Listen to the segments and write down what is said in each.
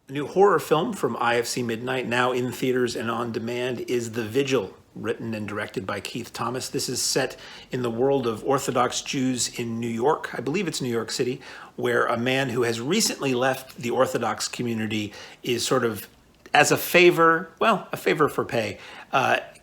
A new horror film from IFC Midnight, now in theaters and on demand, is The Vigil, written and directed by Keith Thomas. This is set in the world of Orthodox Jews in New York. I believe it's New York City, where a man who has recently left the Orthodox community is sort of, as a favor, well, a favor for pay,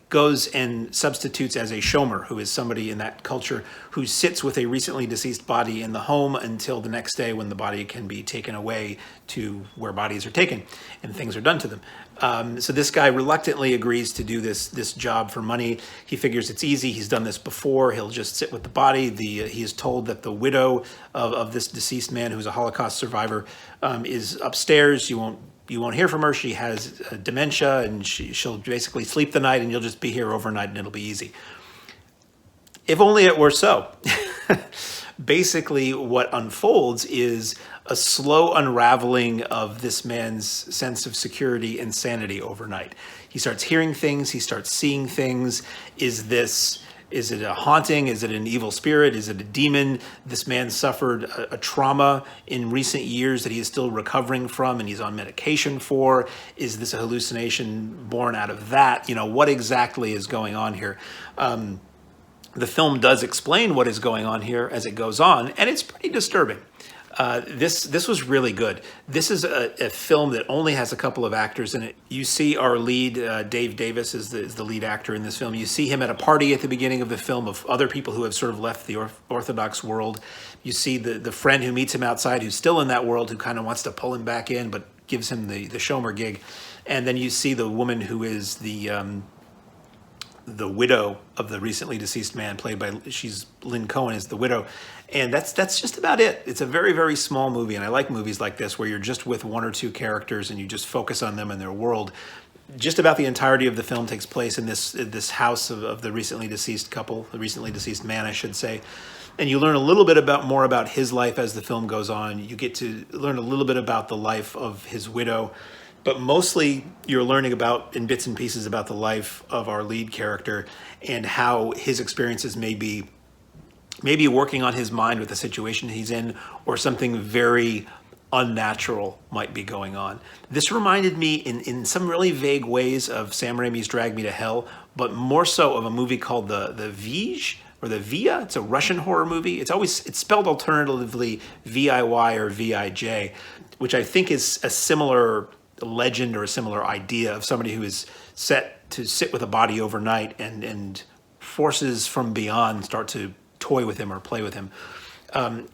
goes and substitutes as a shomer, who is somebody in that culture who sits with a recently deceased body in the home until the next day when the body can be taken away to where bodies are taken and things are done to them. So this guy reluctantly agrees to do this job for money. He figures it's easy. He's done this before. He'll just sit with the body. He is told that the widow of this deceased man, who's a Holocaust survivor, is upstairs. You won't hear from her. She has dementia, and she'll basically sleep the night, and you'll just be here overnight, and it'll be easy. If only it were so. Basically, what unfolds is a slow unraveling of this man's sense of security and sanity overnight. He starts hearing things. He starts seeing things. Is it a haunting? Is it an evil spirit? Is it a demon? This man suffered a trauma in recent years that he is still recovering from and he's on medication for. Is this a hallucination born out of that? What exactly is going on here? The film does explain what is going on here as it goes on, and it's pretty disturbing. This was really good. This is a film that only has a couple of actors in it. You see our lead, Dave Davis, is the lead actor in this film. You see him at a party at the beginning of the film of other people who have sort of left the Orthodox world. You see the friend who meets him outside who's still in that world, who kind of wants to pull him back in but gives him the shomer gig. And then you see the woman who is the widow of the recently deceased man, she's Lynn Cohen is the widow. And that's just about it. It's a very, very small movie, and I like movies like this where you're just with one or two characters and you just focus on them and their world. Just about the entirety of the film takes place in this house of the recently deceased couple, the recently deceased man, I should say. And you learn a little bit more about his life as the film goes on. You get to learn a little bit about the life of his widow, but mostly you're learning about, in bits and pieces, about the life of our lead character and how his experiences may be working on his mind with the situation he's in, or something very unnatural might be going on. This reminded me in some really vague ways of Sam Raimi's Drag Me to Hell, but more so of a movie called the VIGIL or the VIA. It's a Russian horror movie. It's spelled alternatively VIY or VIJ, which I think is a similar legend or a similar idea of somebody who is set to sit with a body overnight and forces from beyond start to toy with him or play with him.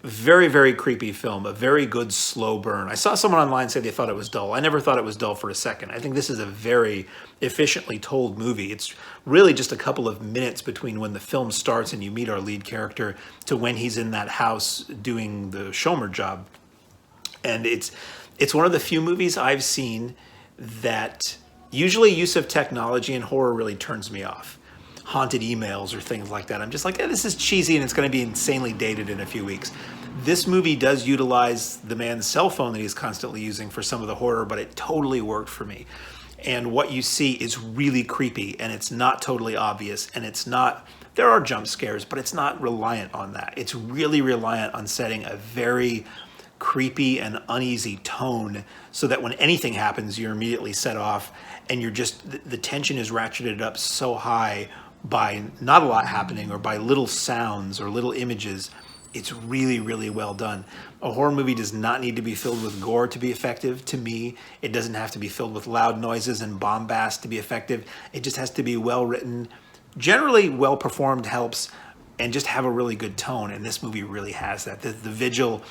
Very, very creepy film, a very good slow burn. I saw someone online say they thought it was dull. I never thought it was dull for a second. I think this is a very efficiently told movie. It's really just a couple of minutes between when the film starts and you meet our lead character to when he's in that house doing the shomer job. And it's one of the few movies I've seen that usually use of technology in horror really turns me off. Haunted emails or things like that. I'm just like, this is cheesy and it's going to be insanely dated in a few weeks. This movie does utilize the man's cell phone that he's constantly using for some of the horror, but it totally worked for me. And what you see is really creepy, and it's not totally obvious, and there are jump scares, but it's not reliant on that. It's really reliant on setting a very creepy and uneasy tone so that when anything happens, you're immediately set off, and the tension is ratcheted up so high by not a lot happening or by little sounds or little images. It's really, really well done. A horror movie does not need to be filled with gore to be effective. To me, it doesn't have to be filled with loud noises and bombast to be effective. It just has to be well written. Generally, well performed helps, and just have a really good tone. And this movie really has that. The Vigil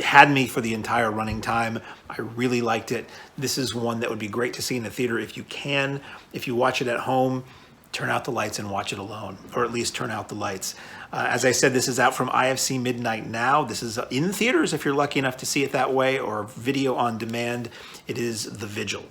had me for the entire running time. I really liked it. This is one that would be great to see in the theater if you can. If you watch it at home, turn out the lights and watch it alone, or at least turn out the lights. As I said, this is out from IFC Midnight now. This is in theaters if you're lucky enough to see it that way, or video on demand. It is The Vigil.